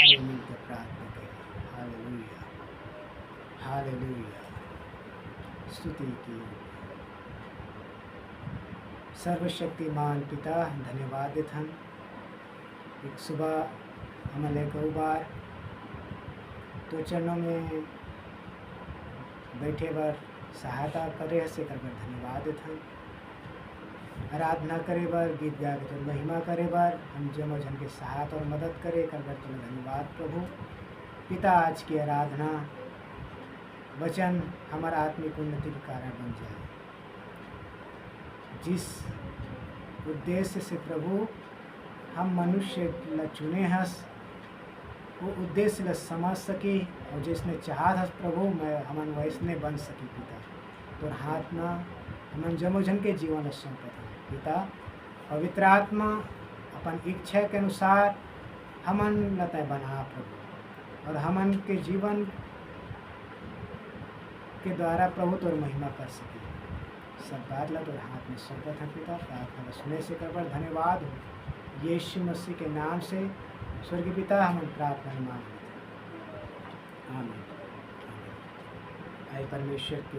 आइए मिलकर प्रार्थना करें। हालेलुया, हालेलुया, स्तुति की। सर्वशक्तिमान पिता, धन्यवाद देथन एक सुबह हमें लेकर बार तो चरणों में बैठे बार सहायता करे से कर बार धन्यवाद देथन। आराधना करे बार, गीत गा के महिमा करे बार, हम जनो जन के सहायता और मदद करे कर बार तुम्हें धन्यवाद प्रभु पिता। आज की आराधना वचन हमारा आत्मिक उन्नति के कारण बन जाए। जिस उद्देश्य से प्रभु हम मनुष्य ला चुने हस, वो उद्देश्य ला समझ सके और जिसने चाहा था प्रभु मैं हमन वैसने बन सके पिता। तो हाथ ना हमन जमो जन के जीवन सौंपत पिता। पवित्र आत्मा अपन इच्छा के अनुसार हमन लता बना प्रभु, और हमन के जीवन के द्वारा प्रभु तोर महिमा कर सके। सब बात ला तोर हाथ में सौंपत है पिता। प्रार्थना सुने से कर पर धन्यवाद हो। यीशु मसीह के नाम से स्वर्गीय पिता हम प्रार्थना मांग लेते हैं। आमीन। आए परमेश्वर के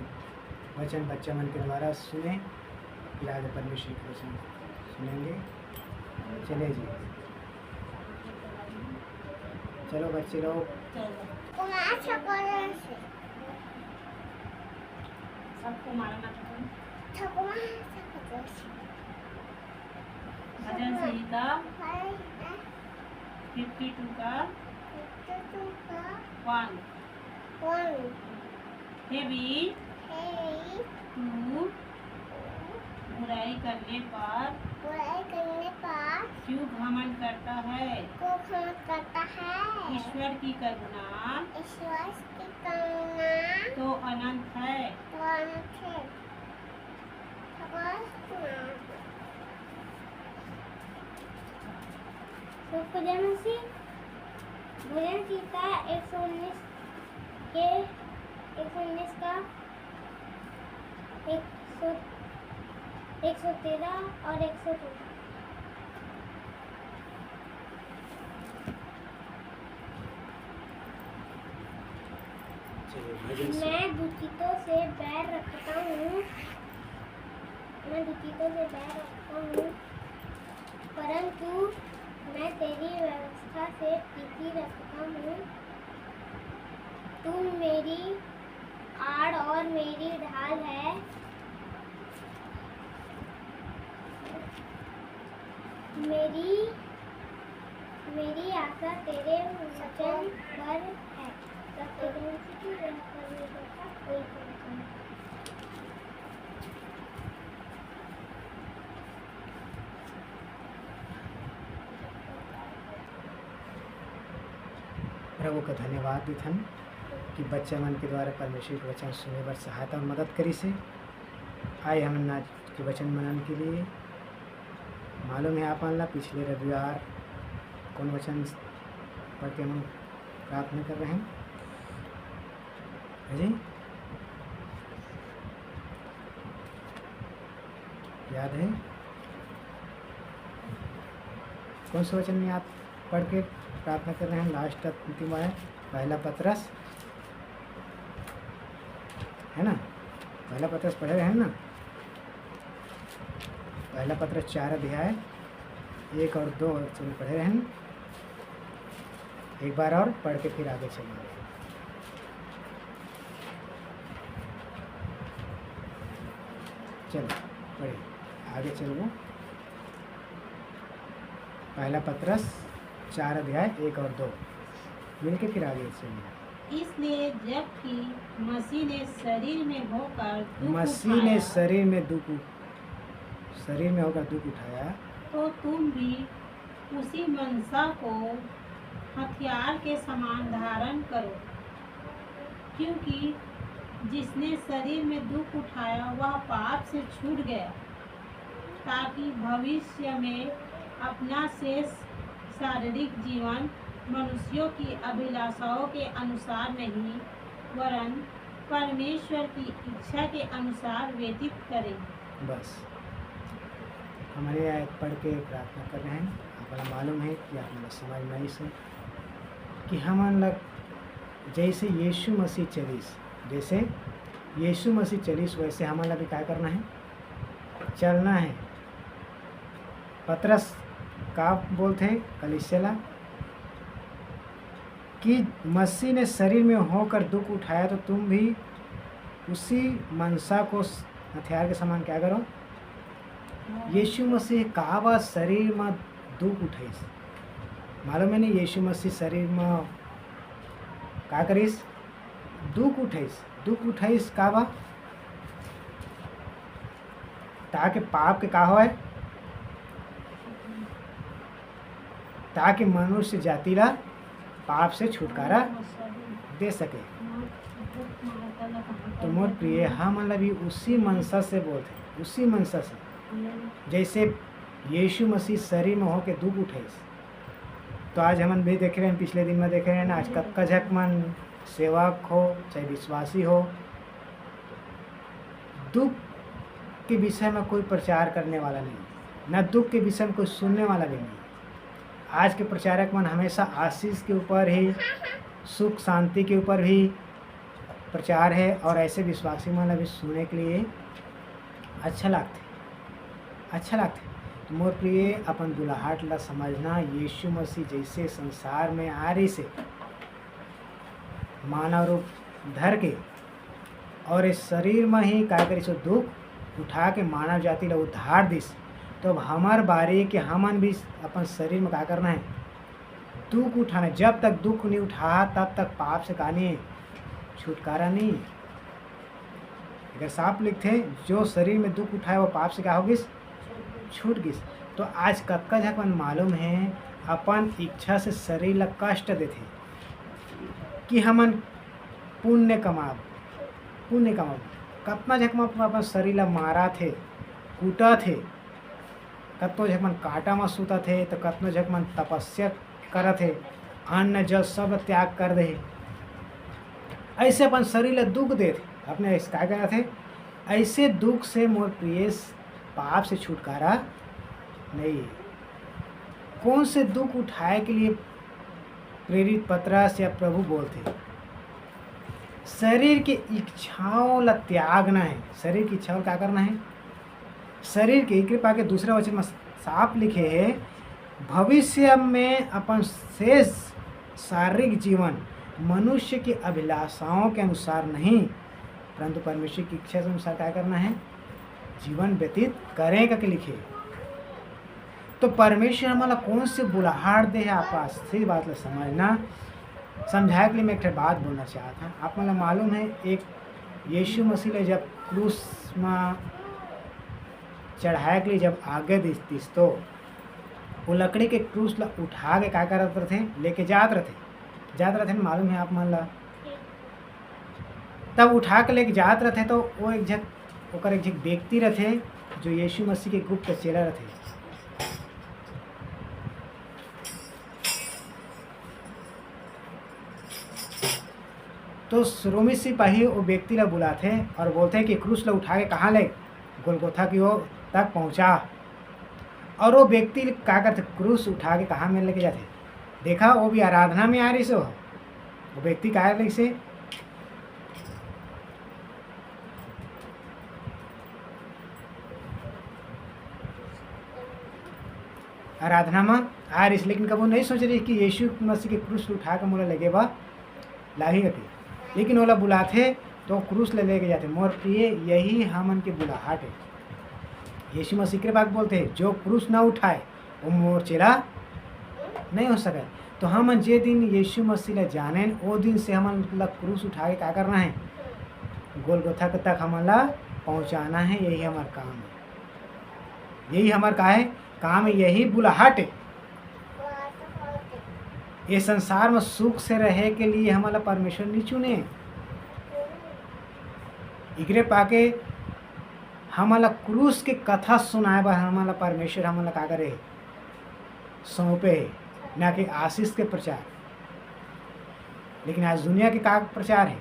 वचन बच्चा मन के द्वारा सुने, फिर आगे परमेश्वर के वचन सुनेंगे। चले जी, चलो बच्चे लोग। सबको मारना भजन संहिता 52 का 1। हे वीर, तू बुराई करने पर क्यों घमंड करता है? ईश्वर की करुणा तो अनंत है। भजन संहिता 119 के 119 का 113 और 114। मैं दुखितों से बैर रखता हूँ, परंतु मैं तेरी व्यवस्था से प्रीति रखता हूँ। तुम मेरी आड़ और मेरी ढाल है। मेरी आशा तेरे वचन पर है। प्रभु का धन्यवाद देथन कि बच्चा मन के द्वारा परमेश्वर के वचन सुने पर सहायता और मदद करी से आए हम आज के वचन मनन के लिए। मालूम है आपन ला पिछले रविवार कौन वचन पढ़ के हम प्रार्थना कर रहे हैं जी? याद है कौन से वचन में आप पढ़ के प्रार्थना कर रहे हैं? लास्ट अंतिम है पहला पत्रस, है ना? पहला पत्रस पढ़े रहे हैं ना? पहला पत्रस 4 अध्याय 1 और 2 वचन पढ़े रहे हैं। एक बार और पढ़ के फिर आगे चलेंगे। चलो पढ़िए, आगे चलो। पहला पत्रस 4 अध्याय 1 और 2 मिलके फिर आगे चलेंगे। इसलिए जबकि मसीह ने शरीर में होकर दुख उठाया, तो तुम भी उसी मनसा को हथियार के समान धारण करो, क्योंकि जिसने शरीर में दुख उठाया वह पाप से छूट गया, ताकि भविष्य में अपना शेष शारीरिक जीवन मनुष्यों की अभिलाषाओं के अनुसार नहीं, वरन परमेश्वर की इच्छा के अनुसार व्यतीत करें। बस हमारे आयत पढ़ के प्रार्थना कर रहे हैं। आपको मालूम है कि आपने समझ नहीं से कि हमन लग जैसे यीशु मसीह चलिस, जैसे यीशु मसीह चलिस वैसे हमन ला भी क्या करना है, चलना है। पतरस का बोलते हैं कलीसिया कि मसीह ने शरीर में होकर दुख उठाया तो तुम भी उसी मनसा को हथियार के समान क्या करो। यीशु मसीह का शरीर में दुख उठाइस, मालूम है नहीं, यीशु मसीह शरीर में का करिस, दुख उठाइस। दुख उठाइस का बा ताकि पाप के का होए, ताकि मनुष्य जाति ला पाप से छुटकारा दे सके। तो मोर प्रिय हम भी उसी मनसा से बोलते, उसी मनसा से जैसे यीशु मसीह शरीर में होके दुख उठाइस। तो आज हम भी देख रहे हैं, पिछले दिन में देख रहे हैं ना, आज कक्का झकमन सेवक हो चाहे विश्वासी हो, दुख के विषय में कोई प्रचार करने वाला नहीं, न दुख के विषय में कोई सुनने वाला भी नहीं। आज के प्रचारक मन हमेशा आशीष के ऊपर ही, सुख शांति के ऊपर भी प्रचार है, और ऐसे विश्वासी मन अभी सुनने के लिए अच्छा लगते। तो मोर प्रिय अपन दुलाहाट ला समझना, यीशु मसीह जैसे संसार में आ रही से मानव रूप धर के और इस शरीर में ही क्या करी सो दुख उठा के मानव जाति ला उद्धार दिस। तो अब हमार बारी कि हमन भी अपन शरीर में क्या करना है, दुख उठाना। जब तक दुख नहीं उठा तब तक पाप से कहानी छुटकारा नहीं। अगर साफ लिखते जो शरीर में दुख उठाए वो पाप से क्या होगी, छूट गिस। तो आज कक्का झकमन मालूम है अपन इच्छा से शरीर ला कष्ट देते कि हमन पुण्य कमाब। कतना झकमा अपन शरीर ला मारा थे, कूटा थे, कतो झकमन काटा में सूता थे, तो कतनो झकमन तपस्या कर थे, अन्न जल सब त्याग कर दे। ऐसे अपन शरीर ला दुख दे थे, अपने क्या कर थे, ऐसे दुख से मोर प्रिय पाप से छुटकारा नहीं। कौन से दुख उठाए के लिए प्रेरित पतरस या प्रभु बोलते, शरीर की इच्छाओं ला त्यागना है। शरीर की इच्छाओं क्या करना है, शरीर की कृपा के दूसरे वचन में साफ लिखे है, भविष्य में अपन शेष शारीरिक जीवन मनुष्य की अभिलाषाओं के अनुसार नहीं परंतु परमेश्वर की इच्छा के अनुसार क्या करना है, जीवन व्यतीत करेगा के लिखे। तो परमेश्वर हमारा कौन से बुलाहाट दे है, आप सही बात ला समझना। समझाए के लिए मैं एक बात बोलना चाहता था। आप मतलब मालूम है, एक यीशु मसीह ने जब क्रूस में चढ़ाए के लिए जब आगे दिस तो वो लकड़ी के क्रूस ला उठा के क्या करते थे, लेके जात रहे मालूम है आप मान ला। तब उठा के लेके जात रहे तो वो एक झक व्यक्ति रहे जो यीशु मसीह के गुप्त चेला रहे। तो रोमी सिपाही वो व्यक्ति ला बुलाते और बोलते हैं कि क्रूस ला उठा के कहाँ ले, गोलगोथा की ओर तक पहुँचा। और वो व्यक्ति क्या करते, क्रूस उठा के कहाँ में लेके जाते, देखा वो भी आराधना में आ रही से वो व्यक्ति क्या से आराधना में आ रही, लेकिन कब वो नहीं सोच रही कि यीशु मसीह के क्रूस उठा के मोला लगे बा लाही गती, लेकिन ओला बुलाते तो क्रूस ले लेके जाते। मोर प्रिय यही हमन के बुलाहट है। यीशु मसीह के बात बोलते हैं, जो क्रूस ना उठाए वो मोर चेला नहीं हो सके। तो हम जे दिन यीशु मसीह ला जाने वो दिन से हमन ला क्रूस उठा के क्या करना है, गोलगोथा तक हमन ला पहुँचाना है। यही हमारा काम है, यही हमारा का है काम है, यही बुलाहट है। ये संसार में सुख से रहे के लिए हमारा परमेश्वर नहीं चुने, इगरे पाके हमारा क्रूस के कथा सुनाए बा हमारा परमेश्वर हमारा का करे सौंपे है, ना कि आशीष के प्रचार। लेकिन आज दुनिया के का प्रचार है,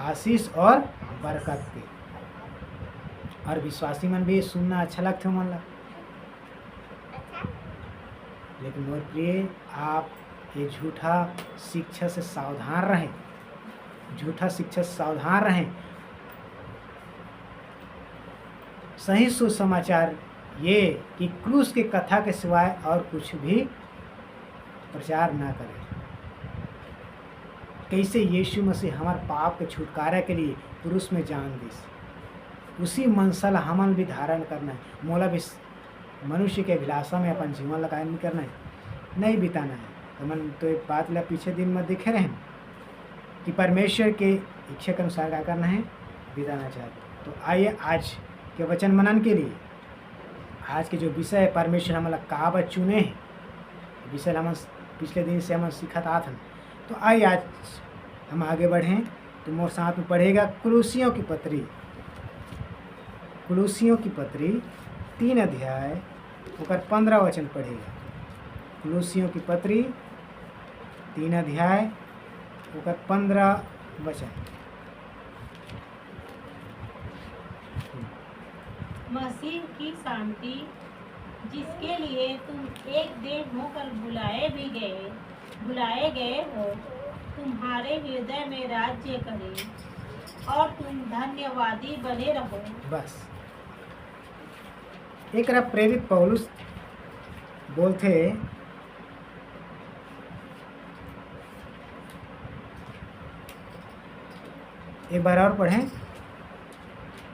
आशीष और बरकत के। और विश्वासी मन भी सुनना अच्छा लगता है मन ला। लेकिन मोर प्रिय आप ये झूठा शिक्षा से सावधान रहें, झूठा शिक्षा से सावधान रहें। सही सुसमाचार ये कि क्रूस की कथा के सिवाय और कुछ भी प्रचार ना करें। कैसे यीशु मसीह हमारे पाप के छुटकारा के लिए क्रूस में जान दी, उसी मनसा ला हमन भी धारण करना है। मोला भी मनुष्य के अभिलाषा में अपन जीवन लगाए नहीं करना है, नहीं बिताना है। तो मन तो एक बात ला पीछे दिन में देखे रहे कि परमेश्वर के इच्छा के अनुसार क्या करना है, बिताना चाहते। तो आइए आज के वचन मनन के लिए आज के जो विषय है, परमेश्वर हमारा कहाँ चुने हैं, विषय हम पिछले दिन से हम सीखा था। तो आइए आज हम आगे बढ़ें। तो मोर साथ में पढ़ेगा कुलुसियों की पत्री, कुलुसियों की पत्री 3 अध्याय ओकर 15 वचन पढ़ेगा। कुलुसियों की पत्री 3 अध्याय ओकर 15 वचन। मसीह की शांति, जिसके लिए तुम एक देह होकर बुलाए गए हो, तुम्हारे हृदय में राज्य करे और तुम धन्यवादी बने रहो। बस एक प्रेरित पौलुस बोलते, एक बार और पढ़ें।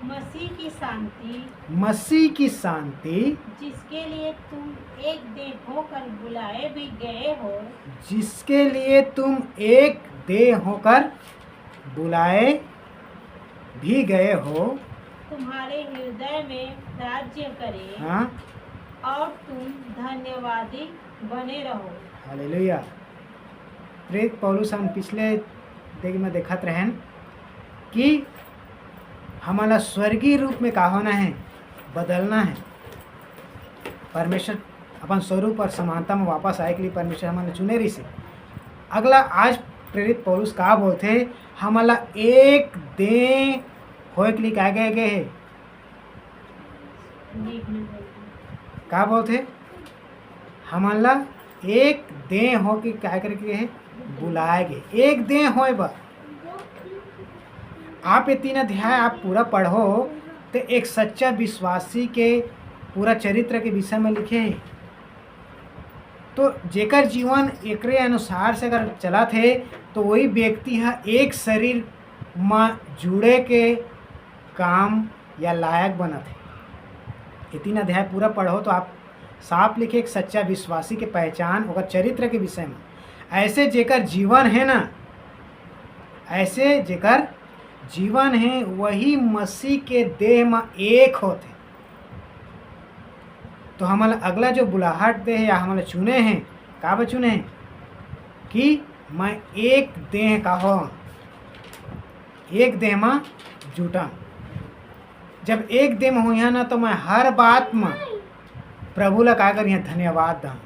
मसीह की शांति, मसीह की शांति, जिसके लिए तुम एक देह होकर बुलाए भी गए हो, जिसके लिए तुम एक देह होकर बुलाए भी गए हो, तुम्हारे हृदय में राज्य करे। हाँ, और तुम धन्यवादी बने रहो। हालेलुया। प्रेरित पौलुस हम पिछले देख में देखत रहन कि हमारा स्वर्गीय रूप में का होना है, बदलना है। परमेश्वर अपन स्वरूप और समानता में वापस आए के लिए परमेश्वर हमारे चुने रही से। अगला आज प्रेरित पौलुस का बोलते, हमारा एक देह होए के लिए क्या गए है, का बोलते हमारा एक देह हो के क्या करके है, बुलाए गए। एक देह होए बा। आप ये 3 अध्याय आप पूरा पढ़ो तो एक सच्चा विश्वासी के पूरा चरित्र के विषय में लिखे हैं। तो जेकर जीवन एकरे अनुसार से अगर चला थे तो वही व्यक्ति है एक शरीर में जुड़े के काम या लायक बना थे। ये 3 अध्याय पूरा पढ़ो तो आप साफ लिखे एक सच्चा विश्वासी के पहचान और चरित्र के विषय में। ऐसे जेकर जीवन है ना, ऐसे जेकर जीवन है वही मसीह के देह में एक होते। तो हमारा अगला जो बुलाहट दे है या हमारा चुने हैं, का चुने हैं कि मैं एक देह का हो, एक देह में जुटा। जब एक देह में हुई ना तो मैं हर बात में प्रभु ला का करिए धन्यवाद दा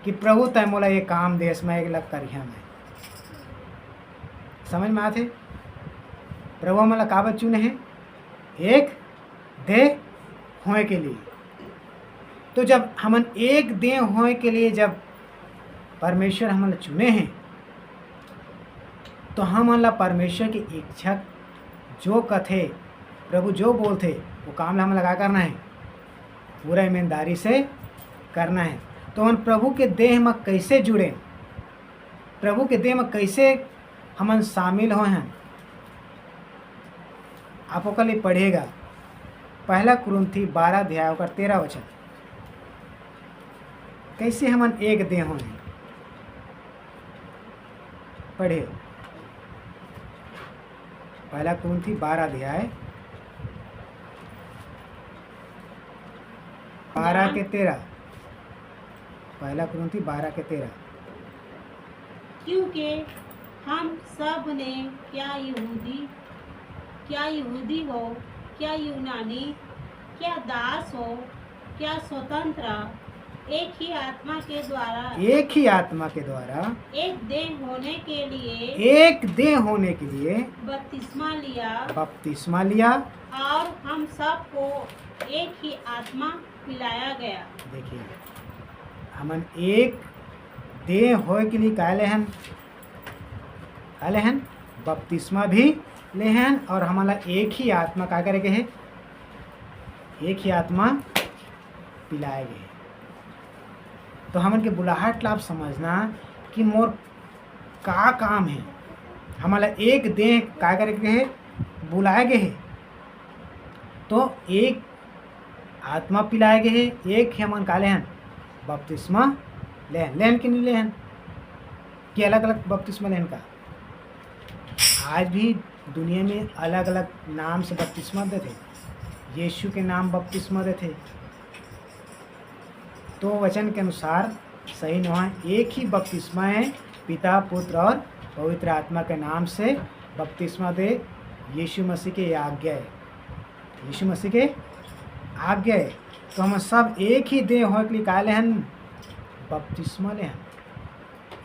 कि प्रभु तय मोला ये काम देश में एक लग करिए। मैं समझ में आते प्रभु मला का चुने हैं, एक देह होए के लिए। तो जब हमन एक देह होए के लिए जब परमेश्वर हमला चुने हैं तो हमला परमेश्वर की इच्छा जो कथे प्रभु जो बोलते वो काम ला हम लगा करना है, पूरा ईमानदारी से करना है। तो हम प्रभु के देह में कैसे जुड़े, प्रभु के देह में कैसे हमन शामिल हो हैं, आप ओकर लिए पढ़ेगा 1 कुरिन्थी 12 अध्याय का 13 वचन। कैसे हमन एक देह हो हैं, पढ़े 1 कुरिन्थी 12 अध्याय 12 के 13। 1 कुरिन्थी 12 के 13। क्योंकि हम सब ने क्या यहूदी हो, क्या यूनानी, क्या दास हो, क्या स्वतंत्र, एक ही आत्मा के द्वारा एक देह होने के लिए बपतिस्मा लिया और हम सबको एक ही आत्मा पिलाया गया। देखिए हमन एक देह होए के लिए का लेहन बपतिस्मा भी लेहन और हमारा एक ही आत्मा का करे के है, एक ही आत्मा पिलाए गए। तो हमन के बुलाहट लाभ समझना कि मोर का काम है, हमारा एक देह का करे के है, बुलाए गए है। तो एक आत्मा पिलाए गए है, एक ही हमन का लेहन बपतिस्मा लेहन कि नहीं लेहन, कि अलग अलग बपतिस्मा लेहन का। आज भी दुनिया में अलग अलग नाम से बपतिस्मा देते, यीशु के नाम बपतिस्मा देते, तो वचन के अनुसार सही न है। एक ही बपतिस्मा है, पिता पुत्र और पवित्र आत्मा के नाम से बपतिस्मा दे, यीशु मसीह के आज्ञा है, यीशु मसीह के आज्ञा है। तो हम सब एक ही देह हो के लिए का लेहन बपतिस्मा लेहन,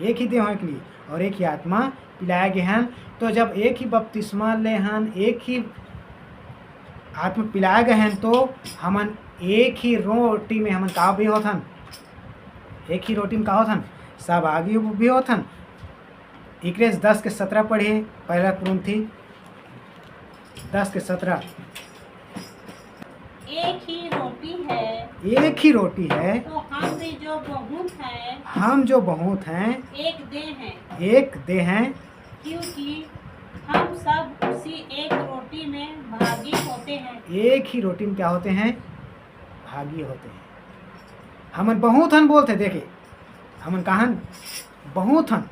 एक ही देह हो के लिए और एक ही आत्मा पिलाया गया हैं। तो जब एक ही बपतिस्मा लेहन, एक ही आत्मा पिलाया गए हैं, तो हमन एक ही रोटी में हमन का भी होथन, एक ही रोटी में का होथन सहभागी भी होथन। इक्रेस 10:17 पढ़िए, पहला कुरिन्थी 10:17। एक ही रोटी है, एक ही रोटी है, तो हम भी जो बहुत हैं, हम जो बहुत हैं, एक देह हैं, एक देह हैं, क्योंकि हम सब उसी एक रोटी में भागी होते हैं। एक ही रोटी में क्या होते हैं, भागी होते हैं। हमन बहुत हन बोलते, देखे हमन कहन बहुत हन,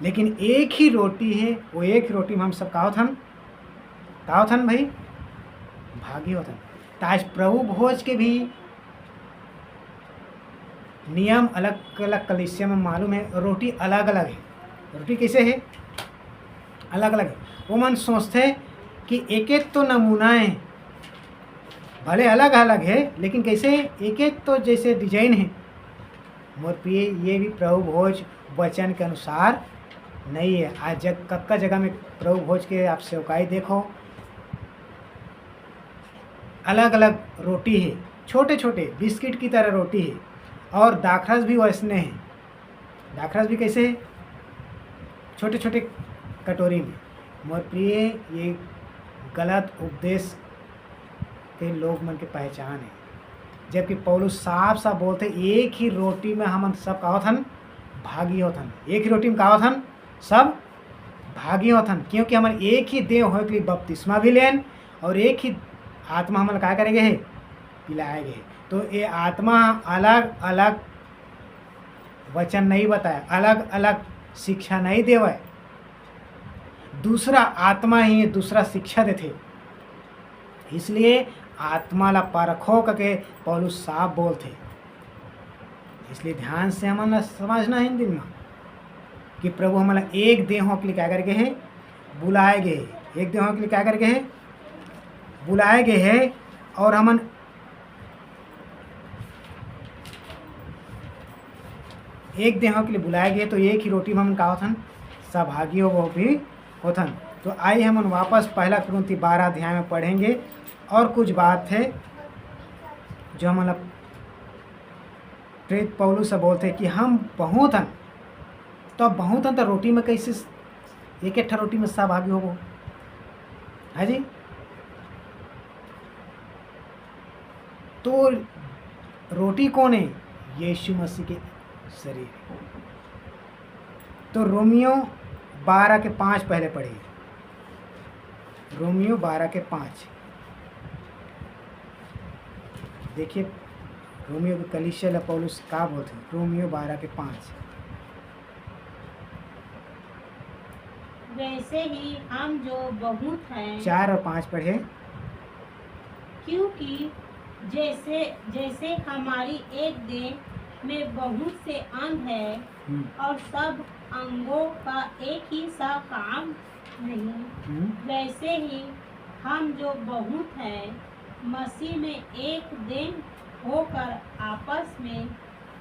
लेकिन एक ही रोटी है, वो एक ही रोटी में हम सब का होथन भाई, भागी होथन। तो आज प्रभु भोज के भी नियम अलग अलग कलीसिया में मालूम है, रोटी अलग अलग है। रोटी कैसे है, अलग अलग है। वो मन सोचते कि एक एक तो नमूना है, भले अलग अलग है, लेकिन कैसे एक एक तो जैसे डिजाइन है। मोर प्रिय, ये भी प्रभु भोज वचन के अनुसार नहीं है। आज कक्का जगह में प्रभु भोज के आप सेवकाई देखो, अलग अलग रोटी है, छोटे छोटे बिस्किट की तरह रोटी है, और दाखरस भी वैसने हैं। दाखरस भी कैसे है, छोटे छोटे कटोरी में। मोर प्रिय, ये गलत उपदेश के लोग मन के पहचान है। जबकि पौलुस साफ साफ बोलते, एक ही रोटी में हम सब का होथन भागी होथन, एक ही रोटी में का होथन सब भागी होथन, क्योंकि हम एक ही देह हो के लिए बपतिस्मा भी लेन और एक ही आत्मा हम क्या करेंगे है, पिलाए गए। तो ये आत्मा अलग अलग वचन नहीं बताया, अलग अलग शिक्षा नहीं देवे, दूसरा आत्मा ही दूसरा शिक्षा देते। इसलिए आत्मा ला परखो करके पौलुस साफ बोलते। इसलिए ध्यान से हमारा समझना है इन दिन में कि प्रभु हमारा एक देहों के लिए क्या करके है, बुलाए गए, एक देहों के लिए क्या करके है, बुलाए गए हैं। और हमन एक देहों के लिए बुलाए गए, तो एक ही रोटी में हम का होथन सहभागी हो वो भी होथन। तो आइए हम वापस पहला कुरिन्थी 12 अध्याय में पढ़ेंगे, और कुछ बात है जो हमारा प्रेरित पौलुस से बोलते हैं कि हम बहुत हन, तो बहुत हन तो रोटी में कैसे एक एक रोटी में सहभागी हो है जी। तो रोटी कौन है, यीशु मसीह के शरीर। तो रोमियो 12:5 पहले पढ़िए, रोमियो 12:5 देखिए, रोमियो के कलीसिया ला पौलुस का बोलते हैं, रोमियो 12:5। वैसे ही हम जो बहुत हैं, 4 और 5 पढ़े। क्योंकि जैसे जैसे हमारी एक देह में बहुत से अंग है और सब अंगों का एक ही सा काम नहीं, वैसे ही हम जो बहुत हैं मसीह में एक देह होकर आपस में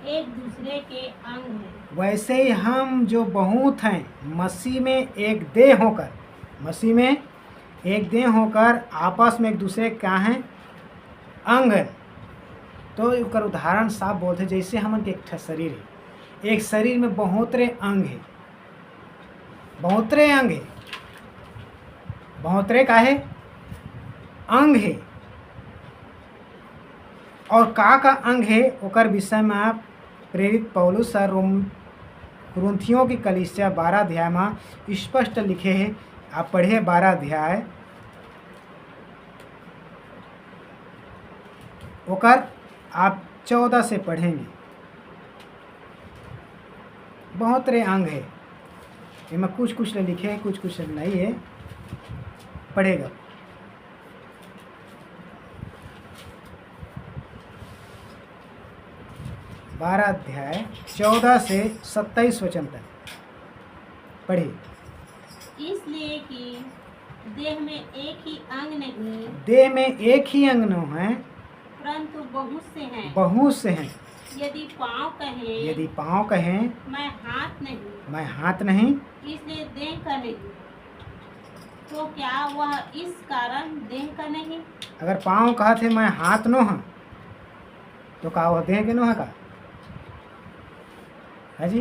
एक दूसरे के अंग हैं। वैसे ही हम जो बहुत हैं मसीह में एक देह होकर, मसीह में एक देह होकर आपस में एक दूसरे क्या हैं, अंग है। तो एक उदाहरण साफ बोलते, जैसे हमन के एक शरीर है, एक शरीर में बहुतरे अंग है, बहुतरे अंग है, बहुतरे का है अंग है। और का अंग है ओकर विषय में आप प्रेरित पौलुस और कुरिन्थियों की कलीसिया 12 अध्याय में स्पष्ट लिखे हैं। आप पढ़िए 12 अध्याय, ओकर आप 14 से पढ़ेंगे। बहुत रे अंग है, इनमें कुछ कुछ लिखे हैं, कुछ कुछ नहीं है, पढ़ेगा। बारह अध्याय 14 से 27 वचन तक पढ़िए। इसलिए कि देह में एक ही अंग नहीं, देह में एक ही अंग न है, परंतु बहुत से हैं। बहुत से हैं। यदि पाँव कहें, यदि पाँव कहें मैं हाथ नहीं, मैं हाथ नहीं, इसलिए देह का नहीं, तो क्या वह इस कारण देह का नहीं? अगर पाँव कहते मैं हाथ नो है तो का वह देह के नो है का है जी।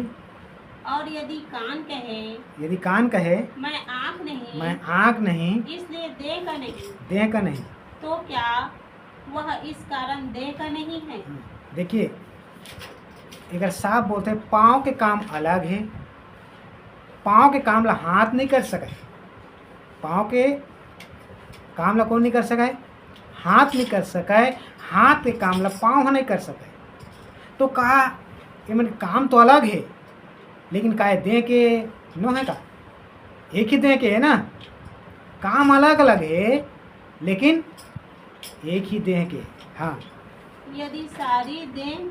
और यदि कान कहे, यदि कान कहे मैं आँख नहीं, मैं आँख नहीं, इसलिए देह का नहीं, देह का नहीं, तो क्या वह इस कारण देह का नहीं है? देखिए अगर साफ बोलते हैं पाँव के काम अलग है। पाँव के काम ला हाथ नहीं कर सके, पाँव के काम ला कौन नहीं कर सके, हाथ नहीं कर सके। हाथ के काम ला पाँव नहीं कर सके, तो कहा ये मैंने काम तो अलग है, लेकिन का देह के नो है का एक ही देह के है ना, काम अलग अलग है लेकिन एक ही देह के। हाँ, यदि सारी देह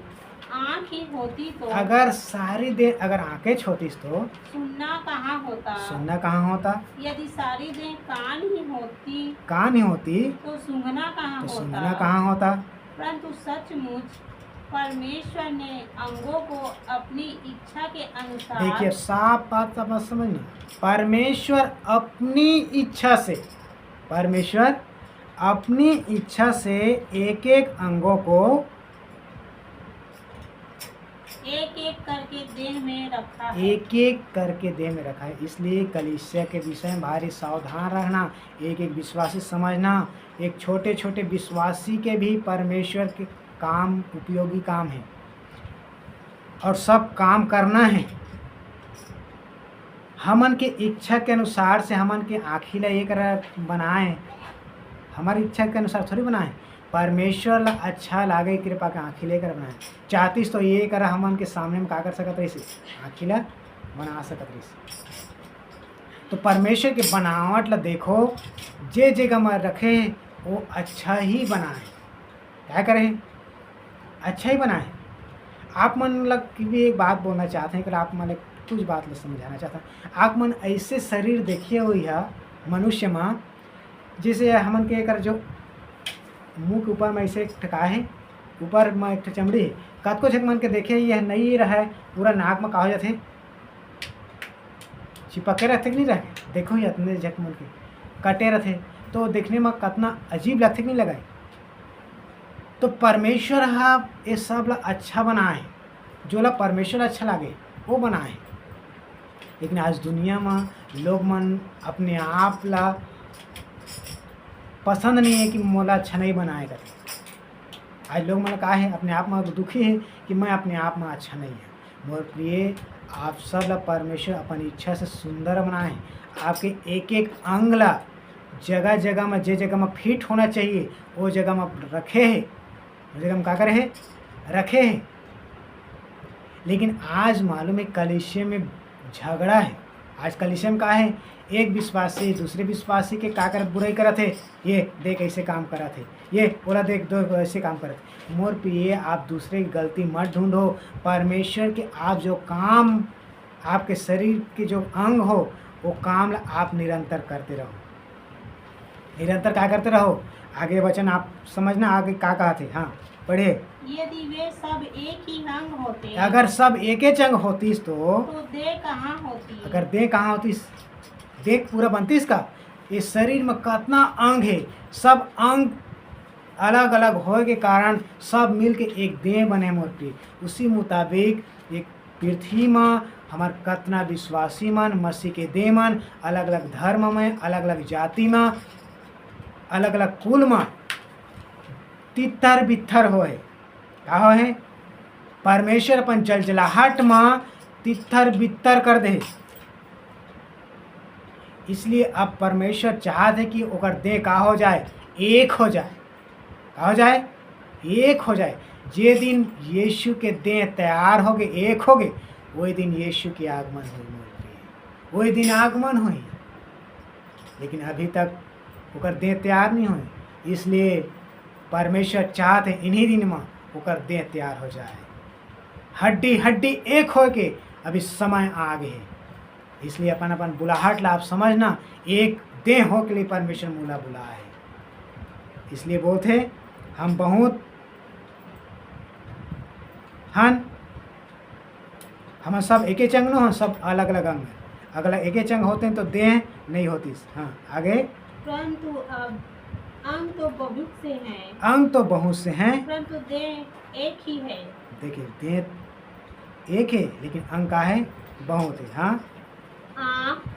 आँख ही होती तो अगर सारी देह, अगर आंखें छोटी तो सुनना कहाँ होता? सुनना कहाँ होता? यदि सारी देह कान ही होती, कान ही होती तो सूंघना कहाँ तो होता? सुनना कहाँ होता? परंतु सचमुच परमेश्वर ने अंगों को अपनी इच्छा के अनुसार, देखिए साफ बात आप समझना, परमेश्वर अपनी इच्छा से, परमेश्वर अपनी इच्छा से एक एक अंगों को एक एक करके देह में रखा है। एक एक करके देह में रखा है। इसलिए कलीसिया के विषय में भारी सावधान रहना, एक एक विश्वासी समझना, एक छोटे छोटे विश्वासी के भी परमेश्वर के काम उपयोगी काम है और सब काम करना है। हमन के इच्छा के अनुसार से हमन के आँखिला एक बनाए, हमारी इच्छा के अनुसार थोड़ी बनाए। परमेश्वर ला अच्छा लागे कृपा के आँखी लेकर बनाए। चाहतीस तो ये कर हमन के सामने में का कर सकत रही, आँखिला बना सकत रही। तो परमेश्वर के बनावट ला देखो, जे जगह में रखे वो अच्छा ही बनाए। क्या करे? अच्छा ही बनाए। आप मन लग भी एक बात बोलना चाहते हैं कि आप मन कुछ बात ला समझाना चाहता हैं। आप मन ऐसे शरीर देखिए हुई है मनुष्य में, जैसे हमन के कर जो मुंह के ऊपर में ऐसे एक ठका है, ऊपर में एक चमड़ी है, कतको झक मन के देखे यह नहीं रहा, पूरा नाक में का हो जाते चिपके रहते कि नहीं रहे। देखो ये इतने झक मन के कटे रहते तो देखने में कितना अजीब लगते कि नहीं लगाए। तो परमेश्वर हा ये सब ला अच्छा बनाए, जो ला परमेश्वर अच्छा लगे वो बनाए। लेकिन आज दुनिया में लोग मन अपने आप ला पसंद नहीं है कि मोला अच्छा नहीं बनाएगा। आज लोग मन का है अपने आप में दुखी है कि मैं अपने आप में अच्छा नहीं है। मोर प्रिय, आप सब ला परमेश्वर अपन इच्छा से सुंदर बनाए। आपके एक एक अंग ला जगह जगह में, जे जगह में फिट होना चाहिए वो जगह में रखे है, वो जगह में का करे है, रखे है। लेकिन आज मालूम है कलीसिया में झगड़ा है। आज कलीसिया में का है, एक विश्वासी दूसरे विश्वासी के का कर बुराई करत है, ये देख ऐसे काम करत है, ये बोला देख दो ऐसे काम करत है। मोर प्रिय, आप दूसरे की गलती मत ढूंढो। परमेश्वर के आप जो काम, आपके शरीर के जो अंग हो वो काम आप निरंतर करते रहो, निरंतर क्या करते रहो। आगे वचन आप समझना, आगे का कहते। हाँ पढ़े। यदि वे सब एक ही अंग होते, अगर सब एक ही अंग होतीस तो देह कहाँ होती? अगर देह कहाँ होतीस, देख पूरा बनतीस का। इस शरीर में कितना अंग है, सब अंग अलग अलग होए के कारण सब मिल के एक देह बने। मोर प्रिय, उसी मुताबिक एक पृथ्वी में हमार कतना विश्वासी मन मसीह के दे मन अलग अलग धर्म में, अलग अलग जाति में, अलग अलग कुल में तितर बित्तर होए। का होए? परमेश्वर अपन जलजलाहट में तितर बित्तर कर दे। इसलिए अब परमेश्वर चाहते कि ओकर देह का हो जाए, एक हो जाए। का हो जाए? एक हो जाए। जे दिन यीशु के देह तैयार हो गए, एक हो गए, वही दिन यीशु की आगमन हुई, वही दिन आगमन हुई। लेकिन अभी तक ओकर देह तैयार नहीं हुई। इसलिए परमेश्वर चाहते इन्हीं दिन में ओकर देह तैयार हो जाए, हड्डी हड्डी एक हो के। अभी समय आ गए, इसलिए अपन अपन बुलाहट ला आप समझना, एक देह हो के लिए परमेश्वर मूला बुला है। इसलिए बोलते हम बहुत हन, हम सब एक ही चंग न, सब अलग अलग अंग। अगर एक ही चंग होते हैं तो देह नहीं होती। हाँ आगे। परंतु अब अंग तो बहुत से हैं, अंग तो बहुत से हैं, परंतु देह एक ही है। देखिए देह एक है लेकिन अंग का है बहुत है। हाँ, आँख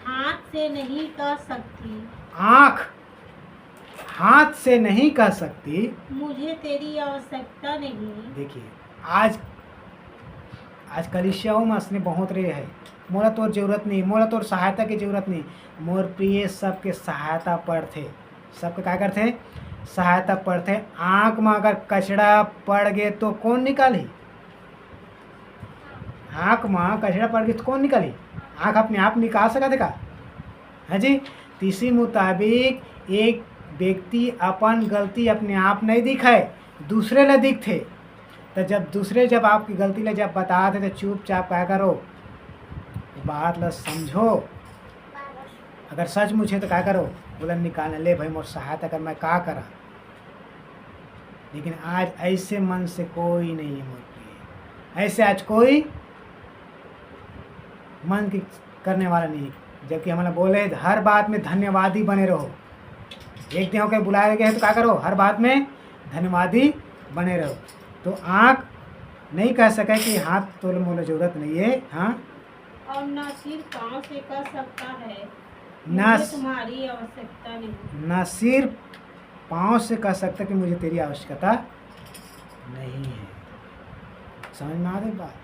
हाथ से नहीं कह सकती, आँख हाथ से नहीं कह सकती मुझे तेरी आवश्यकता नहीं। देखिए आज कलिसियाओं में असने बहुत रहे है, मोला तोर जरूरत नहीं, मोला तोर सहायता की जरूरत नहीं। मोर प्रिय सबके सहायता पड़ते, सबके क्या करते? सहायता पड़ते। आँख में अगर कचड़ा पड़ गए तो कौन निकाली? आँख में कचड़ा पड़ गए तो कौन निकाली? आँख अपने आप निकाल सकता है का? हाँ जी। इसी मुताबिक एक व्यक्ति अपन गलती अपने आप नहीं दिखाए, दूसरे ला दिखते। तो जब दूसरे जब आपकी गलती ला जब बताते तो चुपचाप क्या करो? बात ला समझो। अगर सच मुझे तो क्या करो? बोला निकालने ले भाई मोर सहायता कर, मैं क्या करा। लेकिन आज ऐसे मन से कोई नहीं है मोर प्रिय, ऐसे आज कोई मन की करने वाला नहीं। जबकि हमारा बोले हर बात में धन्यवादी बने रहो। एक दिन होकर बुलाए गए तो क्या करो? हर बात में धन्यवादी बने रहो। तो आँख नहीं कह सके कि हाथ तो मोला जरूरत नहीं है। हाँ, और न सिर पाँव से कह सकता है ना मुझे तुम्हारी आवश्यकता नहीं। ना सिर पाँव से कह सकता कि मुझे तेरी आवश्यकता नहीं है। समझ में आ रही बात?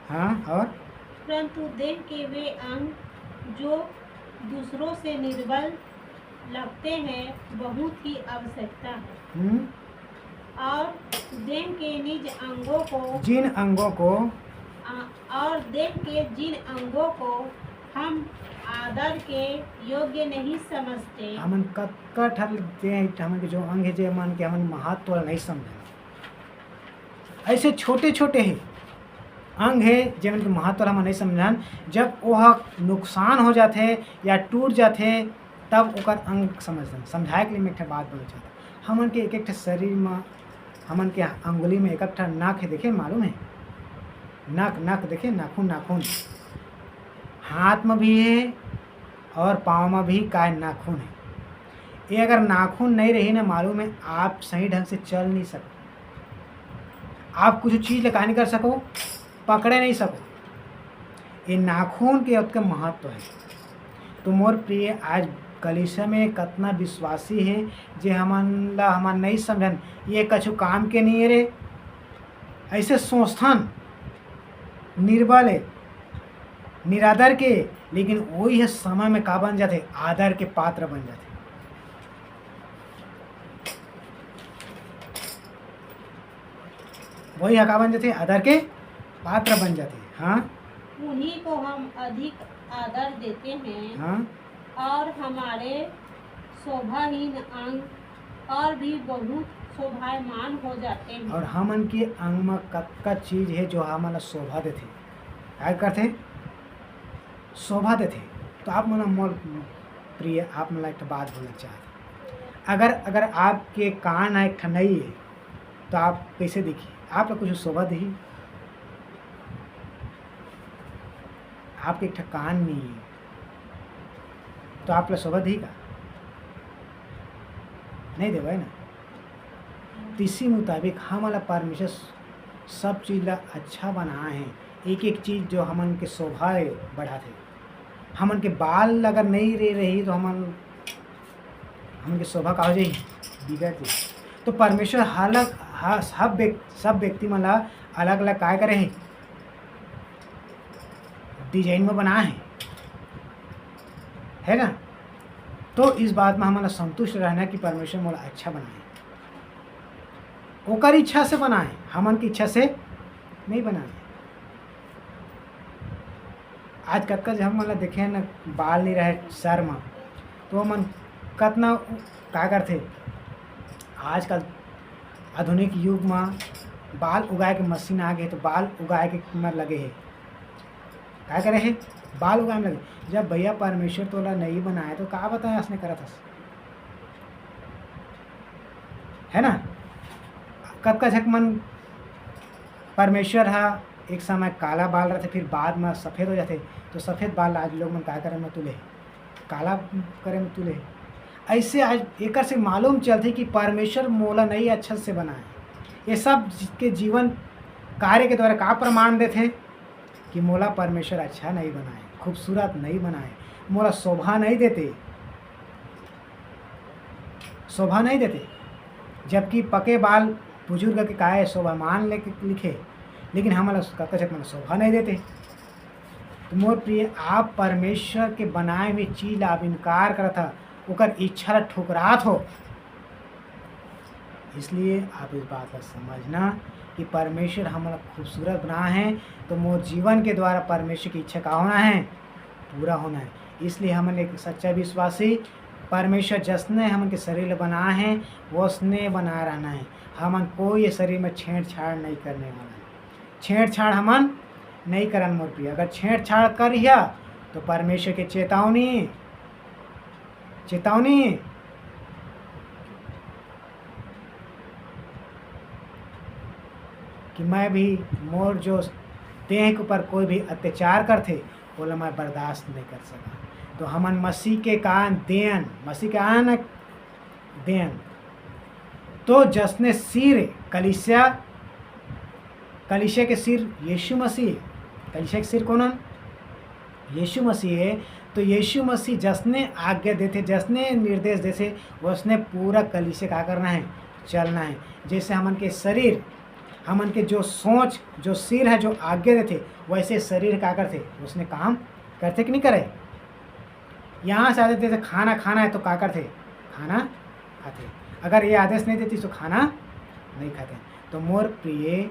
हाँ। और परंतु देह के वे अंग जो दूसरों से निर्बल लगते हैं बहुत ही आवश्यकता है। और देह के निज अंगों को जिन अंगों को और देह के जिन अंगों को हम आदर के योग्य नहीं समझते, हमन कट हमन के जो अंग है जो मन के हमन महत्व नहीं समझे। ऐसे छोटे छोटे है अंग है जिनके के महत्व हम नहीं समझन। जब वह नुकसान हो जाते या टूट जाते तब ओकर अंग समझन। समझाए के लिए मैं एक बात बोले चाहता। हमन के एक शरीर में, हमन के अंगुली में एक नाक है, देखे मालूम है? नाक देखे, नाखून नाखून हाथ में भी है और पाँव में भी का नाखून है। ये अगर नाखून नहीं रही ना, मालूम है आप सही ढंग से चल नहीं सको, आप कुछ चीज़ लगा नहीं कर सको, पकड़े नहीं सको। ये नाखून के उसका महत्व है। तो मोर प्रिय आज कलिसिया में कितना विश्वासी है जे हमन नहीं समझन ये कछु काम के नहीं है रे। ऐसे सोचथन निर्बल है, निरादर के, लेकिन वही है समय में का बन जाते? आदर के पात्र बन जाते। वही है का बन जाते? आदर के पात्र बन जाते। हाँ, उन्हीं को हम अधिक आदर देते हैं। हाँ, और हमारे शोभाहीन अंग और भी बहुत शोभायमान हो जाते हैं। और हमन के अंग में कतका चीज है जो हमन शोभा देते। क्या करते? शोभा देते। तो आप मन मोर प्रिय, आप मन एक बात बोलना चाहते। अगर आपके कान है ठंडई है तो आप कैसे देखिए? आप कुछ शोभा दी? आपके एक कान नहीं है तो आप शोभा दी का? नहीं देवे ना। इसी मुताबिक हमला परमेश्वर सब चीज़ ला अच्छा बनाए हैं। एक एक चीज़ जो हमन के शोभा बढ़ाते, हमन के बाल अगर नहीं रही तो हमन के शोभा का हो जाई, बिगड़ जाई। तो परमेश्वर सब व्यक्ति मन ला अलग अलग काय करे हैं, डिजाइन में बनाए हैं, है ना। तो इस बात में हमारा संतुष्ट रहना कि परमेश्वर मोला अच्छा बनाए, ओकर इच्छा से बनाए, हमन की इच्छा से नहीं बनाए। आज कतका जब हमन ला देखे ना बाल नहीं रहे सर में, तो मन कतना का करथे। आजकल आधुनिक युग में बाल उगाए के मशीन आ गए, तो बाल उगाए के कीमत लगे है, क्या करे है, बाल उगाए में लगे। जब भैया परमेश्वर तोला नहीं बनाए तो का बताए उसने करत हस, है ना। कतका झक मन परमेश्वर हा एक समय काला बाल रहते, फिर बाद में सफ़ेद हो जाते, तो सफ़ेद बाल आज लोग मन का करे में तुले, काला करे में तुले। ऐसे आज एक से मालूम चलते कि परमेश्वर मोला नहीं अच्छा से बनाए। ये सब के जीवन कार्य के द्वारा का प्रमाण देते कि मोला परमेश्वर अच्छा नहीं बनाए, खूबसूरत नहीं बनाए, मोला शोभा नहीं देते, शोभा नहीं देते। जबकि पके बाल बुजुर्ग के काहे शोभामान लेके लिखे, लेकिन हमारा कतक मन शोभा नहीं देते। तो मोर प्रिय, आप परमेश्वर के बनाए हुए चीज आप इनकार करता, ओकर इच्छा ठुकरात हो। इसलिए आप इस बात का समझना कि परमेश्वर हमारा खूबसूरत बना है, तो मोर जीवन के द्वारा परमेश्वर की इच्छा का होना है, पूरा होना है। इसलिए हमन एक सच्चा विश्वासी परमेश्वर जिसने हमन के शरीर बना है वो उसने बना रहना है। हमन कोई ये शरीर में छेड़छाड़ नहीं करने वाला है, छेड़छाड़ हमन नहीं करन मोर प्रिय। अगर छेड़छाड़ करिया तो परमेश्वर के चेतावनी कि मैं भी मोर जो देह के ऊपर कोई भी अत्याचार करते बोला मैं बर्दाश्त नहीं कर सका। तो हमन मसीह के कान देन, मसीह के आन देन, तो जसने सिर कलीसिया के सिर यीशु मसीह, कलीसिया के सिर कौन है, यीशु मसीह है। तो यीशु मसीह जसने आज्ञा देते, जसने निर्देश देते, उसने पूरा कलीसिया का करना है, चलना है। जैसे हमन के शरीर, हमन के जो सोच, जो सिर है, जो आज्ञा देते, वैसे शरीर का करते, उसने काम करते कि नहीं करे। यहाँ से आदेश देते खाना खाना है तो का करते, खाना खाते। अगर ये आदेश नहीं देती तो खाना नहीं खाते। तो मोर प्रिय,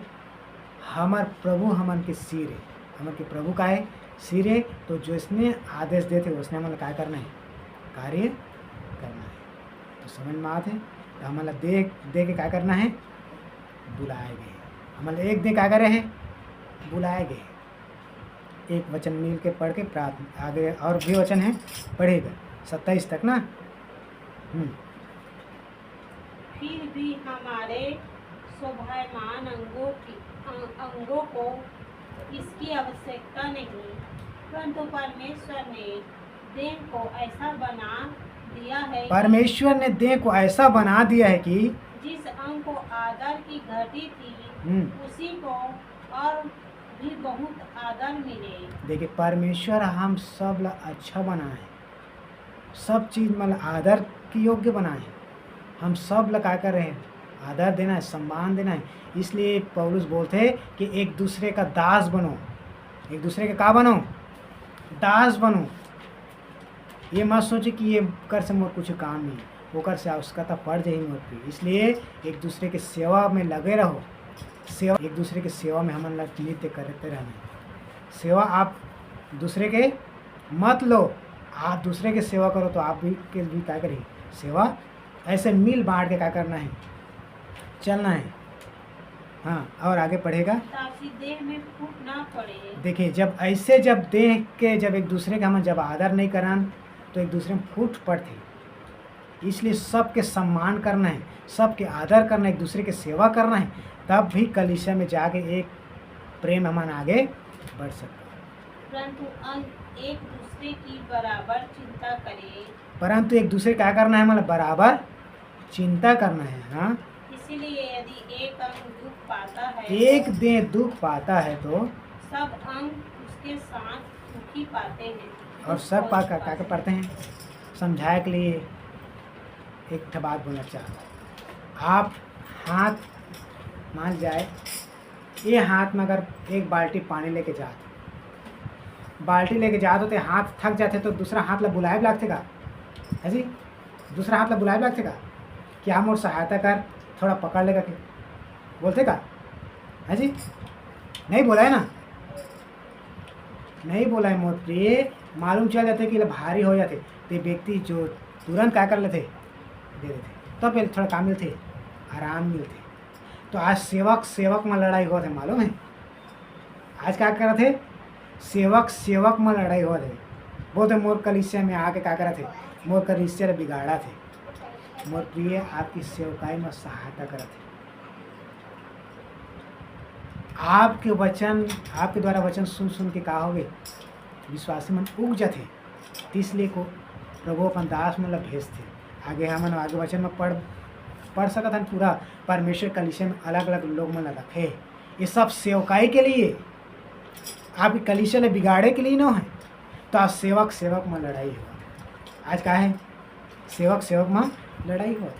हमार प्रभु हमन के सिर है, हमन के प्रभु का है सिर है। तो जो इसने आदेश देते उसने हमें क्या करना है, कार्य करना है। तो समझ में आते, तो हमें देख दे के क्या करना है, बुलाए गए। हमें एक दे क्या करे हैं, बुलाए गए। एक वचन मिल के पढ़ के प्रार्थना आगे और भी वचन है, पढ़ेगा 27 तक ना। फिर भी हमारे शोभायमान अंगों को इसकी आवश्यकता नहीं, परंतु परमेश्वर ने देह को ऐसा बना दिया है, परमेश्वर ने देह को ऐसा बना दिया है कि जिस अंग को आदर की घटी थी उसी को और भी बहुत आदर मिले। देखिए, परमेश्वर हम सब ला अच्छा बनाए, सब चीज़ मतलब आदर की योग्य बनाए। हम सब ला क्या कर रहे हैं, आदर देना है, सम्मान देना है। इसलिए पौलुस बोलते हैं कि एक दूसरे का दास बनो, एक दूसरे का बनो, दास बनो। ये मत सोचे कि ये कर से मोर कुछ काम नहीं, वो कर से आवश्यकता पड़ जाएगी मोर पे। इसलिए एक दूसरे के सेवा में लगे रहो, सेवा, एक दूसरे के सेवा में हम लोग नित्य करते रहना है। सेवा आप दूसरे के मत लो, आप दूसरे के सेवा करो, तो आप भी क्या करें, सेवा ऐसे मिल बांट के क्या करना है, चलना है। हाँ, और आगे पढ़ेगा, ताकि देह में फूट ना पड़े। देखिए, जब ऐसे जब देह के जब एक दूसरे का हम जब आदर नहीं करान तो एक दूसरे में फूट पड़ते। इसलिए सबके सम्मान करना है, सबके आदर करना है, एक दूसरे की सेवा करना है, तब भी कलीसिया में जाके एक प्रेम हमारे आगे बढ़ सकता है। परंतु एक दूसरे की बराबर चिंता करें, परंतु एक दूसरे क्या करना है, मतलब बराबर चिंता करना है। हाँ, इसलिए यदि एक अंग दुख पाता है एक देह दुख पाता है तो सब अंग उसके साथ दुखी पाते हैं। और सब का पढ़ते हैं। समझाए के लिए एक ठो बात बोलना चाहता। आप हाथ मान जाए, ये हाथ में अगर एक बाल्टी पानी लेके जाते तो हाथ थक जाते तो दूसरा हाथ ला बुलाए भी लगते का है जी, दूसरा हाथ ला बुलाए भी लगते का क्या मोर सहायता कर, थोड़ा पकड़ लेगा के बोलते का है जी, नहीं बोला है ना, नहीं बोला है मोर प्रिय। मालूम चल जाते कि भारी हो जाते तो व्यक्ति जो तुरंत क्या कर लेते दे देते, तो पहले थोड़ा काम मिलते, आराम मिलते। तो आज सेवक में लड़ाई हुआ थे, मालूम है आज क्या कर रहे थे, सेवक में लड़ाई हुआ थे। बोलते मोर कलिसिया में आके क्या करे थे, मोर कलिसिया बिगाड़ा थे। मोर प्रिय आपकी सेवकाई में सहायता करे थे, आपके वचन, आपके द्वारा वचन सुन के कहा होगे विश्वासी मन उग जाते, इसलिए को प्रभु अपन दास मतलब भेजते। आगे हमन आगे वचन में पढ़ सकत हन पूरा। परमेश्वर कलीसिया में अलग अलग लोग मन रखे, ये सब सेवकाई के लिए, आपकी कलीसिया ले बिगाड़े के लिए न है। तो आज सेवक में लड़ाई हुआ, आज क्या है सेवक में लड़ाई हुआ।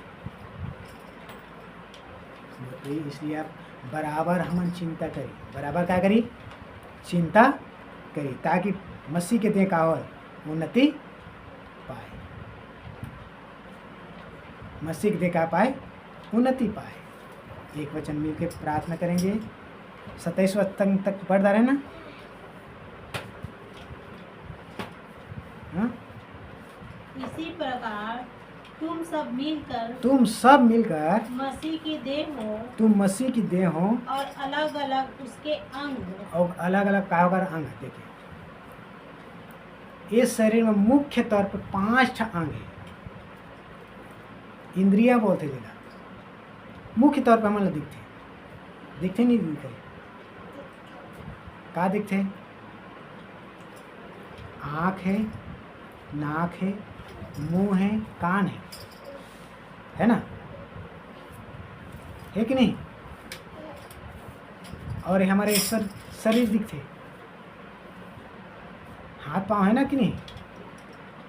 इसलिए आप बराबर हमन चिंता करी, बराबर क्या करी, चिंता करी, ताकि मसीह के देह का हो उन्नति पाए, मसीह के देह का पाए उन्नति पाए। एक वचन मिल के प्रार्थना करेंगे। 27 वचन तक पढ़ रहे ना, हाँ? इसी प्रकार तुम सब मिलकर मसीह की देह हो, तुम मसीह की देह हो और अलग अलग उसके अंग, और अलग अलग कायोगर अंग। देखिए इस शरीर में मुख्य तौर पर 5 अंग है, इंद्रियां बोलते जगह मुख्य तौर पर हमें दिखते नहीं दिखते, क्या दिखते, आँख है, नाक है, मुंह है, कान है ना, है कि नहीं, और ये हमारे शरीर दिखते, हाथ पाँव है ना कि नहीं,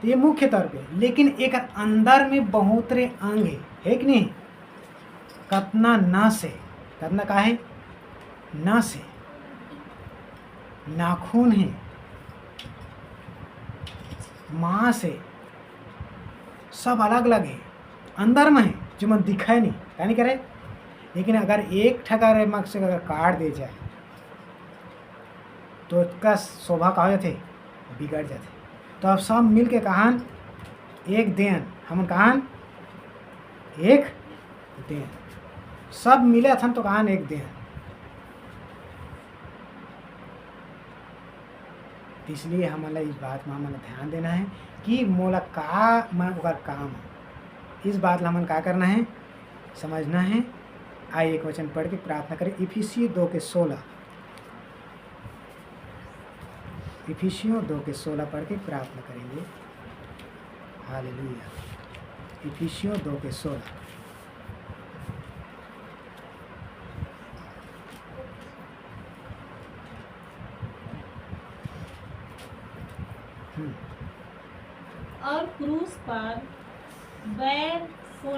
तो ये मुख्य तौर पे। लेकिन एक अंदर में बहुत रे अंग है कि नहीं, कतना नस है, कतना का है, नस है, नाखून है, मांस है, सब अलग अलग है, अंदर में है जो मन दिखाए नहीं, क्या नहीं करे। लेकिन अगर एक ठगर मक से अगर काट दे जाए तो उसका शोभा का हो जाते, बिगड़ जाते। तो अब सब मिल के कहान एक देन, हम कहान एक देन, सब मिले अथन तो कहान एक देन। इसलिए हमारा इस बात में हमें ध्यान देना है कि मोला का मैं ओकर काम है, इस बात ला हमन का करना है, समझना है। आइए एक वचन पढ़ के प्रार्थना करें। इफिसियों 2:16, इफिसियों 2:16 पढ़ के प्रार्थना करेंगे। हालेलुया। इफिसियों 2:16। और क्रूस पर बैर को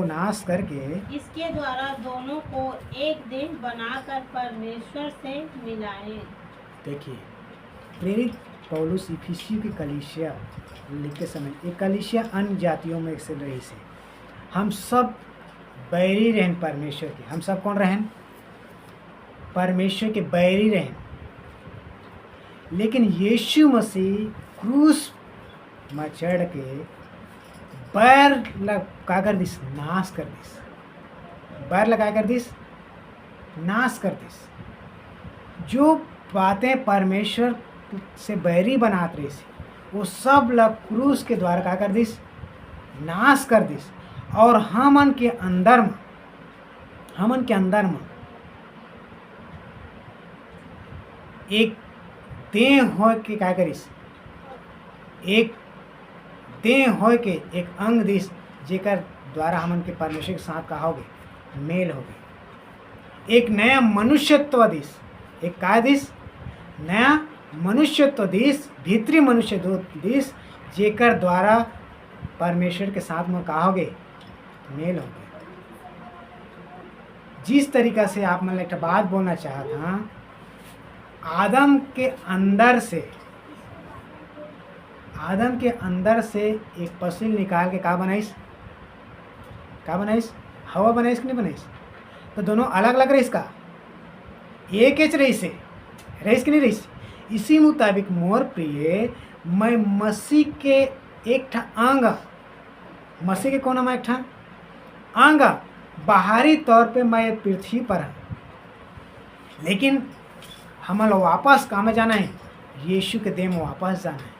नाश करके इसके द्वारा दोनों को एक देह बनाकर परमेश्वर से मिलाए। देखिए प्रेरित पौलुस इफिसियों की कलीसिया लिखते समय, एक कलीसिया अन्य जातियों में से रही से, हम सब बैरी रहन परमेश्वर के, हम सब कौन रहन, परमेश्वर के बैरी रहन। लेकिन यीशु मसीह क्रूस में चढ़ के बैर लगा कर दिस, नाश कर दिस, बैर लगा कर दिस, नाश कर दिस। जो बातें परमेश्वर से बैरी बनाते रही वो सब लग क्रूस के द्वारा क्या कर दिस, नाश कर दिस। और हमन के अंदर में एक देह हो के क्या करिस, एक देह हो के एक अंग दिस, जेकर द्वारा हम उनके परमेश्वर के साथ कहा होगे मेल हो गए। एक नया मनुष्यत्व दिस, एक का दिस नया मनुष्यत्व दिस, भीतरी मनुष्य दिस, जेकर द्वारा परमेश्वर के साथ में कहा होगे मेल हो गए। जिस तरीका से आप मतलब एक बात बोलना चाहता हाँ, आदम के अंदर से एक पसील निकाल के का बनाइस हवा बनाइस कि नहीं बनाइस? तो दोनों अलग अलग रहीस का एक एच रहीस कि नहीं रहीस? इसी मुताबिक मोर प्रिय मैं मसीह के एक ठा अंग, मसीह के कौन एक ठा अंग, बाहरी तौर पे मैं पृथ्वी पर है, लेकिन हमें वापस कहाँ में जाना है? यीशु के देह में वापस जाना है।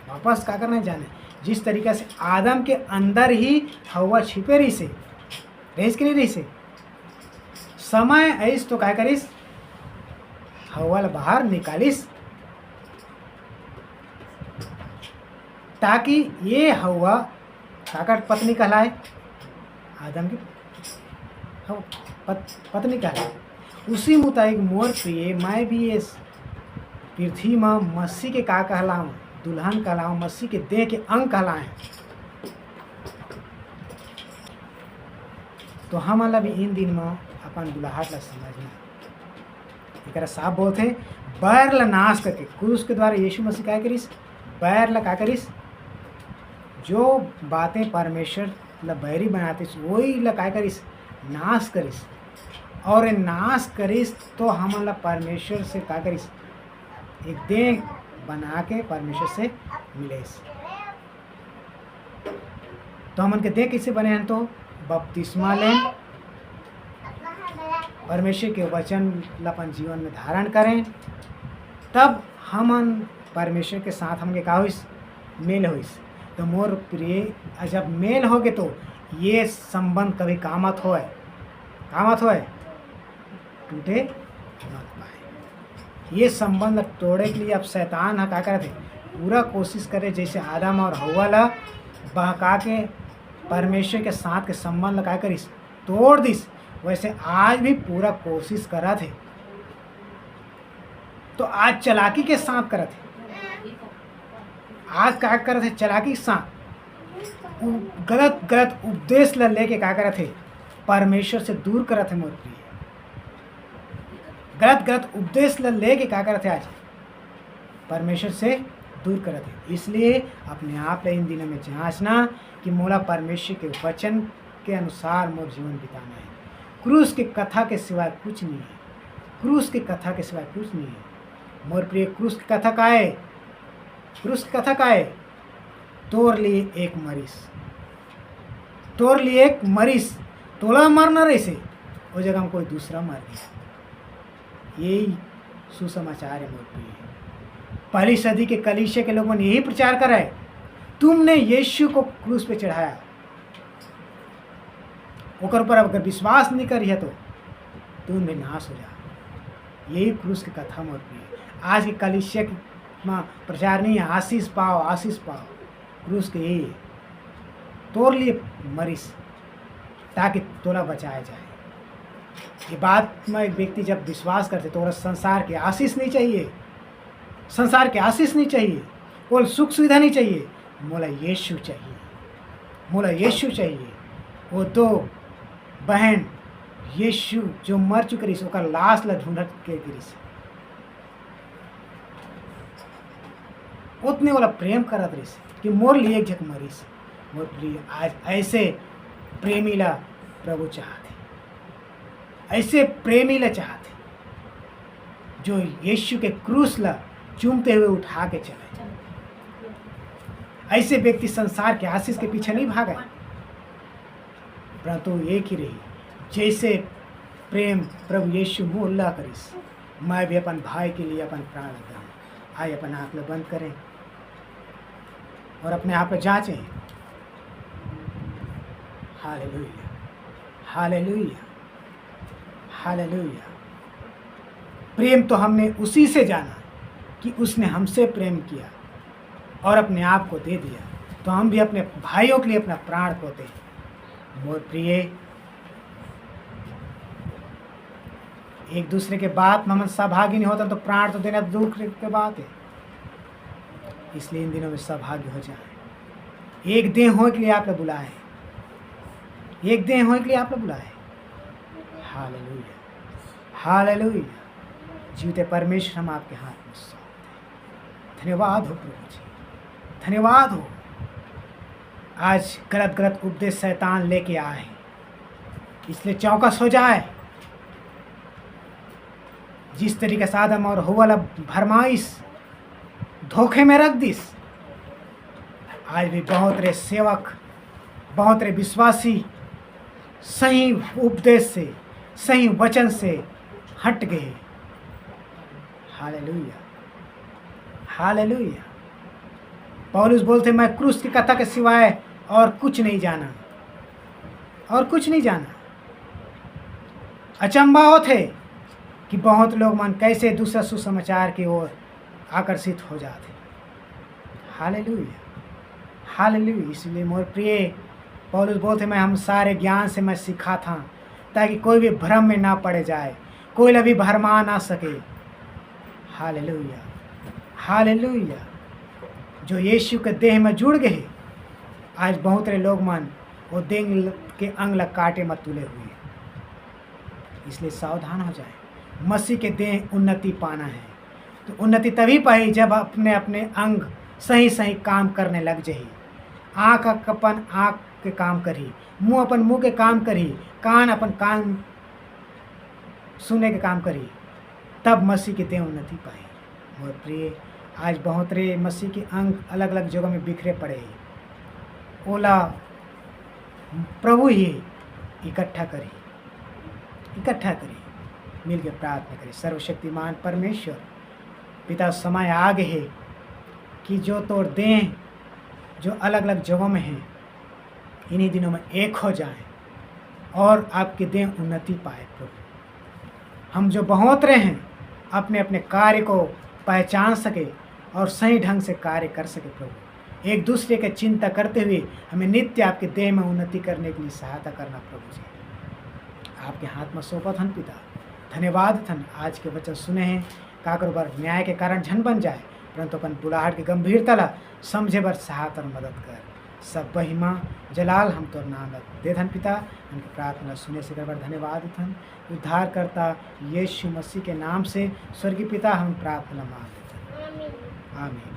वापस क्या करना है? जाना है। जिस तरीके से आदम के अंदर ही हवा छिपे रही से रहीस कि नहीं रही से, समय ऐस तो क्या करीस? हवा बाहर निकालिस, ताकि ये हवा काकर पत्नी कहलाए, आदम की पत्नी कहलाए। उसी मुताबिक मोर प्रिय मैं भी ये पृथ्वी में मसीह के का कहलाऊँ? दुल्हन कहलाऊँ, मसीह के देह के अंग कहलाएं। तो हम भी इन दिन में अपन दुल्हाट ला समझना, एक साफ बोलते बैर ला नाश करके क्रूस के द्वारा यीशु मसीह क्या करीस? बैर ला क्या करीस? जो बातें परमेश्वर ला बैरी बनातीस वही ला क्या करीस? नाश करीस। और नाश करीस तो हम ला परमेश्वर से क्या करीस? एक देह बना के परमेश्वर से मिलेस। तो हमन के देह कैसे बने हैं? तो बपतिस्मा लें, परमेश्वर के वचन अपन जीवन में धारण करें, तब हमन परमेश्वर के साथ हमके का होइस? मेल होइस। तो मोर प्रिय जब मेल होगे तो ये संबंध कभी कामत होए टूटे मत पाए। ये संबंध तोड़े के लिए अब शैतान है क्या करते? पूरा कोशिश करे जैसे आदम और हव्वा ला बहका के परमेश्वर के साथ के संबंध क्या करिस? तोड़ दिस। वैसे आज भी पूरा कोशिश करा थे, तो आज चालाकी के साथ करा थे। आज क्या करते? चालाकी के साथ गलत उपदेश ला लेके क्या करते? परमेश्वर से दूर करते। मोर प्रिय गलत उपदेश ला लेके क्या करते? आज परमेश्वर से दूर करते। इसलिए अपने आप इन दिनों में जांचना कि मोला परमेश्वर के वचन के अनुसार मोर जीवन बिताना है। क्रूस की कथा के सिवाय कुछ नहीं है। क्रूस की कथा के सिवाय कुछ नहीं है। मोर प्रिय क्रूस की कथा का है? क्रूस की कथा का है? तोर लिए एक मरीज, तोला मरना रही से वो जगह में कोई दूसरा मर गया। यही सुसमाचार है मोर प्रिय। पहली सदी के कलीसिया के लोगों ने यही प्रचार करा है, तुमने यीशु को क्रूस पे चढ़ाया, ओकर ऊपर अगर विश्वास नहीं करिए तो तुम भी नाश हो जा। यही क्रूस की कथा मोर प्रिय। आज के कलीसिया में प्रचार नहीं है आशीष पाओ। क्रूस के यही तोर लिए मरीज ताकि तोरा बचाया जाए। ये बात में एक व्यक्ति जब विश्वास करते तो संसार की आशीष नहीं चाहिए, संसार की आशीष नहीं चाहिए, और सुख सुविधा नहीं चाहिए, मोला यीशु चाहिए। वो दो बहन यीशु जो मर चुके रही ओकर लाश ला ढूंढत के गिरिस, उतने वाला प्रेम करत रही कि मोर लिए एक झक मरीस। मोर प्रिय आज ऐसे प्रेमी ला प्रभु चाहते, ऐसे प्रेमी ला चाहते जो यीशु के क्रूस ला चूमते हुए उठा के चले। ऐसे व्यक्ति संसार के आशीष के पीछे नहीं भागे, परंतु एक ही रही जैसे प्रेम प्रभु यीशु मोल्ला करिस। मैं भी अपन भाई के लिए अपन प्राण देता हूँ। आइए अपन आँख में बंद करें और अपने आप को जांचें। Hallelujah, hallelujah, hallelujah. प्रेम तो हमने उसी से जाना कि उसने हमसे प्रेम किया और अपने आप को दे दिया, तो हम भी अपने भाइयों के लिए अपना प्राण को दें। मोर प्रिय, एक दूसरे के बात में हम सहभागी नहीं होता तो प्राण तो देना दुख की बात है। इसलिए इन दिनों में सहभागी हो जाए। एक देह होने के लिए आप लोग बुलाए, एक देह होने के लिए आप लोग बुलाए। Hallelujah, hallelujah. जीवते परमेश्वर हम आपके हाथ में सौंपते। धन्यवाद हो प्रभु जी, धन्यवाद हो। आज गलत गलत उपदेश शैतान लेके आए, इसलिए चौकस हो जाए। जिस तरीके से आदम और हव्वा वाला भरमाइश धोखे में रख दिस, आज भी बहुत रे सेवक, बहुत रे विश्वासी सही उपदेश से, सही वचन से हट गए। Hallelujah, hallelujah. पौलुस बोलते मैं क्रूस की कथा के सिवाय और कुछ नहीं जाना, और कुछ नहीं जाना। अचंभा होते कि बहुत लोग मन कैसे दूसरा सुसमाचार की ओर आकर्षित हो जाते। Hallelujah, hallelujah. इसलिए मोर प्रिय पौलुस बोलते मैं हम सारे ज्ञान से मैं सीखा था, ताकि कोई भी भ्रम में ना पड़ जाए, कोई भी भरमा ना सके। Hallelujah, hallelujah. जो यीशु के देह में जुड़ गए, आज बहुत रे लोग मन वो देह के अंग लग काटे मत तुले हुए। इसलिए सावधान हो जाए। मसीह के देह उन्नति पाना है तो उन्नति तभी पाई जब अपने अपने अंग सही सही काम करने लग जाए। आँख अपन आँख के काम करी, मुंह अपन मुंह के काम करी, कान अपन कान सुने के काम करी, तब मसीह के देह उन्नति पाई। मोर प्रिय, आज बहुत रे मसीह के अंग अलग अलग जगह में बिखरे पड़े हैं। ओला प्रभु ही इकट्ठा करी, इकट्ठा करी, मिल के प्रार्थना करें। सर्वशक्तिमान परमेश्वर पिता, समय आ गए है कि जो तोड़ दें, जो अलग अलग जगहों में हैं, इन्हीं दिनों में एक हो जाएं और आपके देह उन्नति पाए। प्रभु, हम जो बहुत रहे हैं अपने अपने कार्य को पहचान सके और सही ढंग से कार्य कर सके। प्रभु, एक दूसरे की चिंता करते हुए हमें नित्य आपके देह में उन्नति करने के लिए सहायता करना। प्रभु जी, आपके हाथ में सौंपा थन पिता। धन्यवाद थन, आज के वचन सुने हैं काकर बर न्याय के कारण झन बन जाए, परंतु अपन बुलाहट की गंभीरता ला समझे बर सहायता और मदद कर। सब महिमा जलाल हम तो नाम दे धन पिता। उनकी प्रार्थना सुने से कर धन्यवाद थन। उद्धार करता यीशु मसीह के नाम से स्वर्गीय पिता हम प्रार्थना मांगते हैं। आमीन।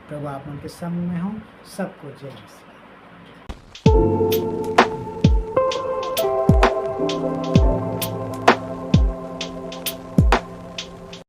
प्रभु आप उनके सामने हो, सबको जय मसीह।